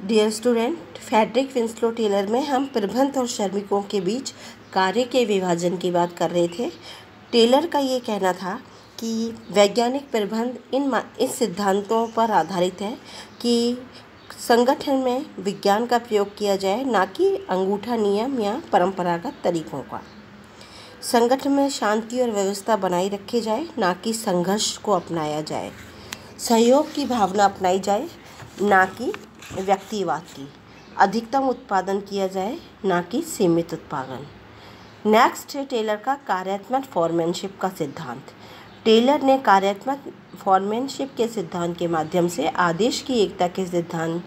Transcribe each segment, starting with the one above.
Dear student, Frederick Winslow Taylor में हम प्रबंध और श्रमिकों के बीच कार्य के विभाजन की बात कर रहे थे। टेलर का ये कहना था कि वैज्ञानिक प्रबंध इन सिद्धांतों पर आधारित है कि संगठन में विज्ञान का प्रयोग किया जाए, ना कि अंगूठा नियम या परंपरागत तरीकों का। संगठन में शांति और व्यवस्था बनाए रखी जाए, ना कि संघर्ष को अपनाया जाए। सहयोग की भावना अपनाई जाए, ना कि व्यक्तिवाद की। अधिकतम उत्पादन किया जाए, ना कि सीमित उत्पादन। नेक्स्ट है टेलर का कार्यात्मक फॉरमैनशिप का सिद्धांत। टेलर ने कार्यात्मक फॉरमैनशिप के सिद्धांत के माध्यम से आदेश की एकता के सिद्धांत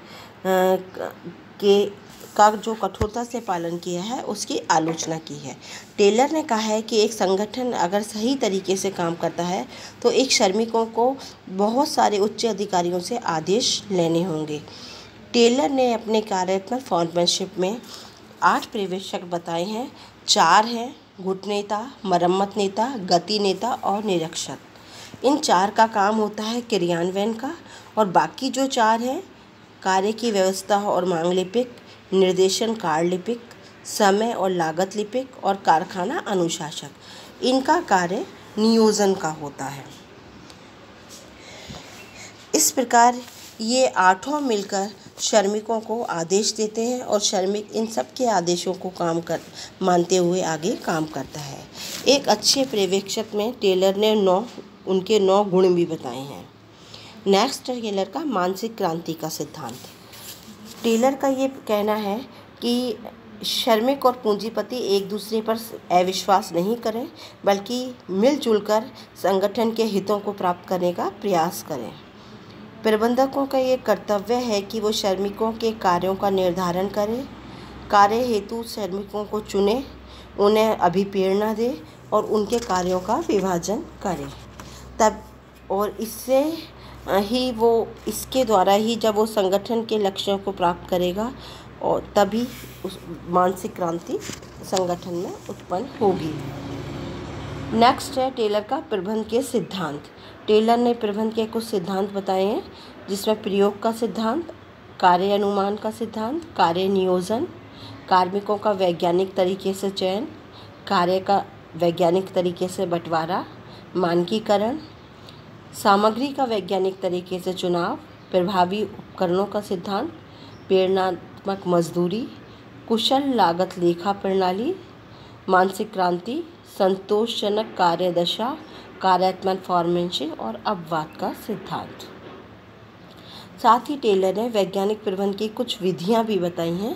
का जो कठोरता से पालन किया है उसकी आलोचना की है। टेलर ने कहा है कि एक संगठन अगर सही तरीके से काम करता है तो एक श्रमिकों को बहुत सारे उच्च अधिकारियों से आदेश लेने होंगे। टेलर ने अपने कार्यात्मक फॉरमैनशिप में 8 पर्यवेक्षक बताए हैं। 4 हैं गुट नेता, मरम्मत नेता, गति नेता और निरीक्षक। इन 4 का काम होता है क्रियान्वयन का, और बाकी जो 4 हैं कार्य की व्यवस्था और मांग लिपिक, निर्देशन कार्य लिपिक, समय और लागत लिपिक और कारखाना अनुशासक। इनका कार्य नियोजन का होता है। इस प्रकार ये 8 मिलकर श्रमिकों को आदेश देते हैं और श्रमिक इन सब के आदेशों को मानते हुए आगे काम करता है। एक अच्छे पर्यवेक्षक में टेलर ने 9 गुण भी बताए हैं। नेक्स्ट टेलर का मानसिक क्रांति का सिद्धांत। टेलर का ये कहना है कि श्रमिक और पूंजीपति एक दूसरे पर अविश्वास नहीं करें, बल्कि मिलजुल कर संगठन के हितों को प्राप्त करने का प्रयास करें। प्रबंधकों का ये कर्तव्य है कि वो श्रमिकों के कार्यों का निर्धारण करें, कार्य हेतु श्रमिकों को चुने, उन्हें अभिप्रेरणा दे और उनके कार्यों का विभाजन करें। तब और इसके द्वारा ही जब वो संगठन के लक्ष्यों को प्राप्त करेगा और तभी उस मानसिक क्रांति संगठन में उत्पन्न होगी। नेक्स्ट है टेलर का प्रबंध के सिद्धांत। टेलर ने प्रबंध के कुछ सिद्धांत बताए हैं, जिसमें प्रयोग का सिद्धांत, कार्य अनुमान का सिद्धांत, कार्य नियोजन, कार्मिकों का वैज्ञानिक तरीके से चयन, कार्य का वैज्ञानिक तरीके से बंटवारा, मानकीकरण, सामग्री का वैज्ञानिक तरीके से चुनाव, प्रभावी उपकरणों का सिद्धांत, प्रेरणात्मक मजदूरी, कुशल लागत लेखा प्रणाली, मानसिक क्रांति, संतोषजनक कार्य दशा, कार्यात्मक फॉरमैनशिप और अपवाद का सिद्धांत। साथ ही टेलर ने वैज्ञानिक प्रबंध की कुछ विधियां भी बताई हैं।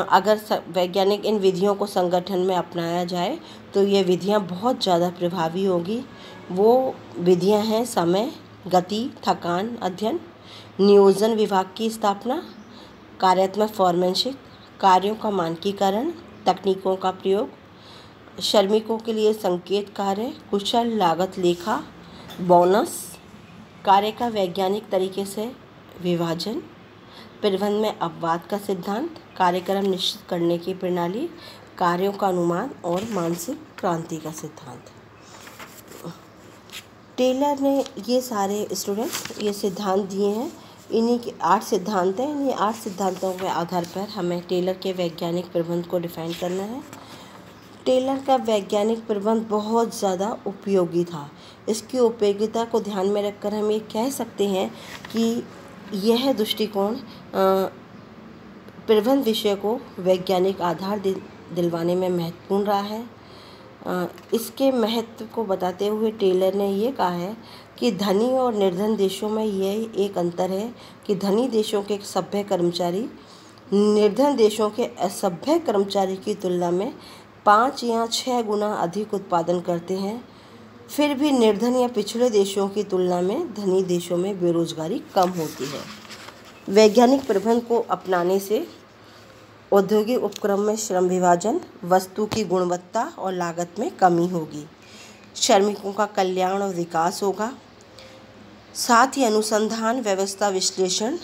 अगर वैज्ञानिक इन विधियों को संगठन में अपनाया जाए तो ये विधियां बहुत ज़्यादा प्रभावी होगी। वो विधियां हैं समय, गति, थकान अध्ययन, नियोजन विभाग की स्थापना, कार्यात्मक फॉरमैनशिप, कार्यों का मानकीकरण, तकनीकों का प्रयोग, श्रमिकों के लिए संकेत कार्य, कुशल लागत लेखा, बोनस, कार्य का वैज्ञानिक तरीके से विभाजन, प्रबंध में अपवाद का सिद्धांत, कार्यक्रम निश्चित करने की प्रणाली, कार्यों का अनुमान और मानसिक क्रांति का सिद्धांत। टेलर ने ये सारे स्टूडेंट्स ये सिद्धांत दिए हैं। इन्हीं के 8 सिद्धांत हैं। इन्हीं 8 सिद्धांतों के आधार पर हमें टेलर के वैज्ञानिक प्रबंध को डिफाइन करना है। टेलर का वैज्ञानिक प्रबंध बहुत ज़्यादा उपयोगी था। इसकी उपयोगिता को ध्यान में रखकर हम ये कह सकते हैं कि यह दृष्टिकोण प्रबंध विषय को वैज्ञानिक आधार दिलवाने में महत्वपूर्ण रहा है। इसके महत्व को बताते हुए टेलर ने ये कहा है कि धनी और निर्धन देशों में यह एक अंतर है कि धनी देशों के सभ्य कर्मचारी निर्धन देशों के असभ्य कर्मचारी की तुलना में 5 या 6 गुना अधिक उत्पादन करते हैं। फिर भी निर्धन या पिछड़े देशों की तुलना में धनी देशों में बेरोजगारी कम होती है। वैज्ञानिक प्रबंध को अपनाने से औद्योगिक उपक्रम में श्रम विभाजन, वस्तु की गुणवत्ता और लागत में कमी होगी, श्रमिकों का कल्याण और विकास होगा। साथ ही अनुसंधान, व्यवस्था विश्लेषण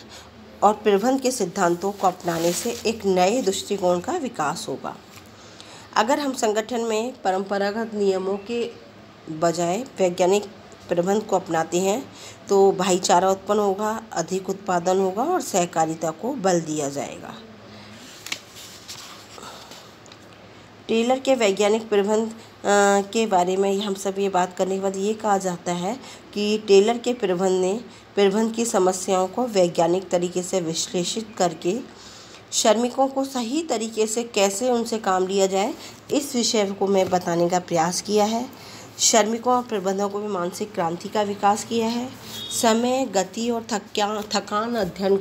और प्रबंध के सिद्धांतों को अपनाने से एक नए दृष्टिकोण का विकास होगा। अगर हम संगठन में परंपरागत नियमों के बजाय वैज्ञानिक प्रबंध को अपनाते हैं तो भाईचारा उत्पन्न होगा, अधिक उत्पादन होगा और सहकारिता को बल दिया जाएगा। टेलर के वैज्ञानिक प्रबंध के बारे में हम सब ये बात करने के बाद ये कहा जाता है कि टेलर के प्रबंध ने प्रबंध की समस्याओं को वैज्ञानिक तरीके से विश्लेषित करके श्रमिकों को सही तरीके से कैसे उनसे काम लिया जाए इस विषय को मैं बताने का प्रयास किया है। श्रमिकों और प्रबंधकों में मानसिक क्रांति का विकास किया है। समय, गति और थकान अध्ययन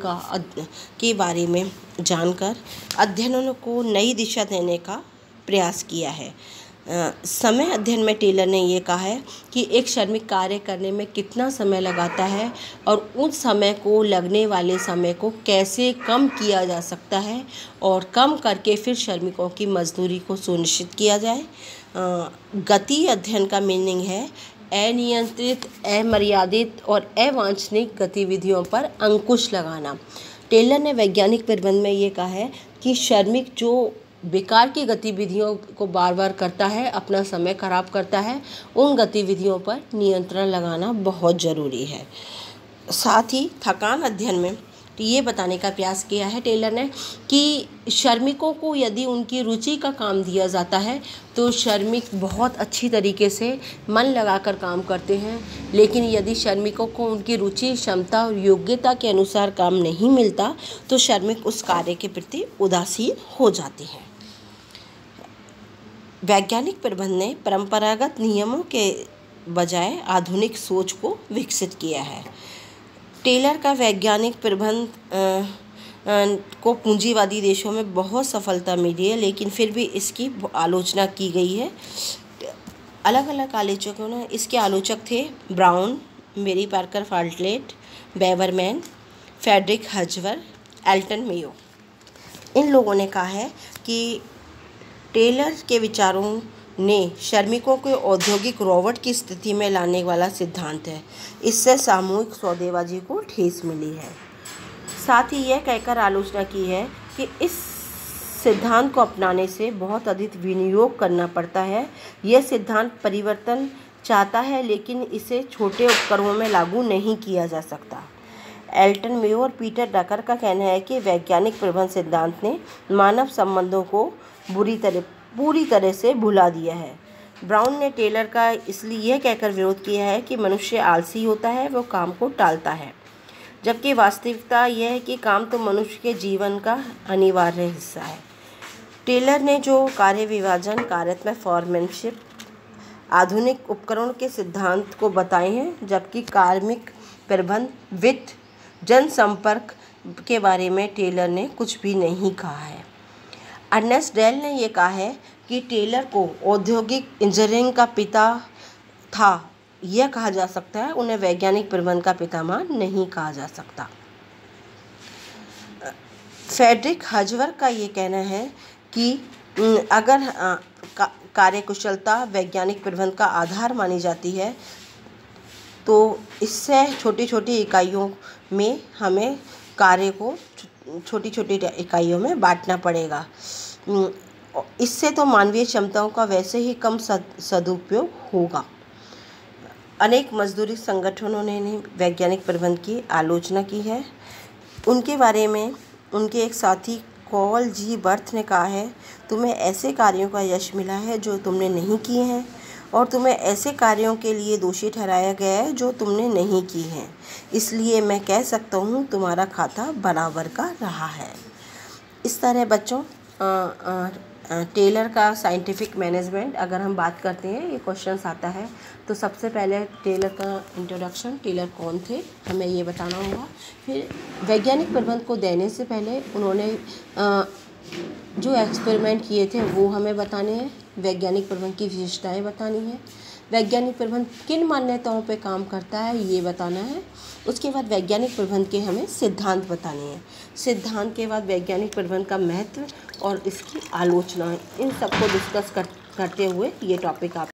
के बारे में जानकर अध्ययनों को नई दिशा देने का प्रयास किया है। समय अध्ययन में टेलर ने ये कहा है कि एक श्रमिक कार्य करने में कितना समय लगाता है और उस समय को लगने वाले समय को कैसे कम किया जा सकता है और कम करके फिर श्रमिकों की मजदूरी को सुनिश्चित किया जाए। गति अध्ययन का मीनिंग है अनियंत्रित, अमर्यादित और अवांछनीय गतिविधियों पर अंकुश लगाना। टेलर ने वैज्ञानिक प्रबंध में ये कहा है कि श्रमिक जो बेकार की गतिविधियों को बार बार करता है, अपना समय खराब करता है, उन गतिविधियों पर नियंत्रण लगाना बहुत ज़रूरी है। साथ ही थकान अध्ययन में ये बताने का प्रयास किया है टेलर ने कि श्रमिकों को यदि उनकी रुचि का काम दिया जाता है तो श्रमिक बहुत अच्छी तरीके से मन लगाकर काम करते हैं, लेकिन यदि श्रमिकों को उनकी रुचि, क्षमता और योग्यता के अनुसार काम नहीं मिलता तो श्रमिक उस कार्य के प्रति उदासीन हो जाते हैं। वैज्ञानिक प्रबंध ने परंपरागत नियमों के बजाय आधुनिक सोच को विकसित किया है। टेलर का वैज्ञानिक प्रबंध को पूंजीवादी देशों में बहुत सफलता मिली है, लेकिन फिर भी इसकी आलोचना की गई है। अलग अलग आलोचकों ने इसके आलोचक थे ब्राउन, मेरी पार्कर फाल्टलेट, बेवरमैन, फ्रेडरिक हजवर, एल्टन मेयो। इन लोगों ने कहा है कि टेलर के विचारों ने श्रमिकों को औद्योगिक रोबोट की स्थिति में लाने वाला सिद्धांत है। इससे सामूहिक सौदेबाजी को ठेस मिली है। साथ ही यह कहकर आलोचना की है कि इस सिद्धांत को अपनाने से बहुत अधिक विनियोग करना पड़ता है। यह सिद्धांत परिवर्तन चाहता है, लेकिन इसे छोटे उपक्रमों में लागू नहीं किया जा सकता। एल्टन मेयो और पीटर डकर का कहना है कि वैज्ञानिक प्रबंध सिद्धांत ने मानव संबंधों को पूरी तरह से भुला दिया है। ब्राउन ने टेलर का इसलिए यह कहकर विरोध किया है कि मनुष्य आलसी होता है, वो काम को टालता है, जबकि वास्तविकता यह है कि काम तो मनुष्य के जीवन का अनिवार्य हिस्सा है। टेलर ने जो कार्य विभाजन, कार्यात्मक फॉरमैनशिप, आधुनिक उपकरण के सिद्धांत को बताए हैं, जबकि कार्मिक प्रबंध, वित्त, जनसंपर्क के बारे में टेलर ने कुछ भी नहीं कहा है। अर्नेस्ट डेल ने यह कहा है कि टेलर को औद्योगिक इंजीनियरिंग का पिता था यह कहा जा सकता है, उन्हें वैज्ञानिक प्रबंध का पितामह नहीं कहा जा सकता। फ्रेडरिक हजवर का ये कहना है कि अगर कार्यकुशलता वैज्ञानिक प्रबंध का आधार मानी जाती है तो इससे छोटी छोटी इकाइयों में हमें कार्य को छोटी छोटी इकाइयों में बांटना पड़ेगा। इससे तो मानवीय क्षमताओं का वैसे ही कम सदुपयोग होगा। अनेक मजदूरी संगठनों ने वैज्ञानिक प्रबंध की आलोचना की है। उनके बारे में उनके एक साथी कॉल जी बर्थ ने कहा है, तुम्हें ऐसे कार्यों का यश मिला है जो तुमने नहीं किए हैं और तुम्हें ऐसे कार्यों के लिए दोषी ठहराया गया है जो तुमने नहीं की हैं। इसलिए मैं कह सकता हूँ तुम्हारा खाता बराबर का रहा है। इस तरह बच्चों टेलर का साइंटिफिक मैनेजमेंट अगर हम बात करते हैं, ये क्वेश्चंस आता है तो सबसे पहले टेलर का इंट्रोडक्शन, टेलर कौन थे हमें ये बताना होगा। फिर वैज्ञानिक प्रबंध को देने से पहले उन्होंने जो एक्सपेरिमेंट किए थे वो हमें बताने हैं। वैज्ञानिक प्रबंध की विशेषताएं बतानी है। वैज्ञानिक प्रबंध किन मान्यताओं पे काम करता है ये बताना है। उसके बाद वैज्ञानिक प्रबंध के हमें सिद्धांत बताने हैं। सिद्धांत के बाद वैज्ञानिक प्रबंध का महत्व और इसकी आलोचना, इन सबको डिस्कस करते हुए ये टॉपिक आप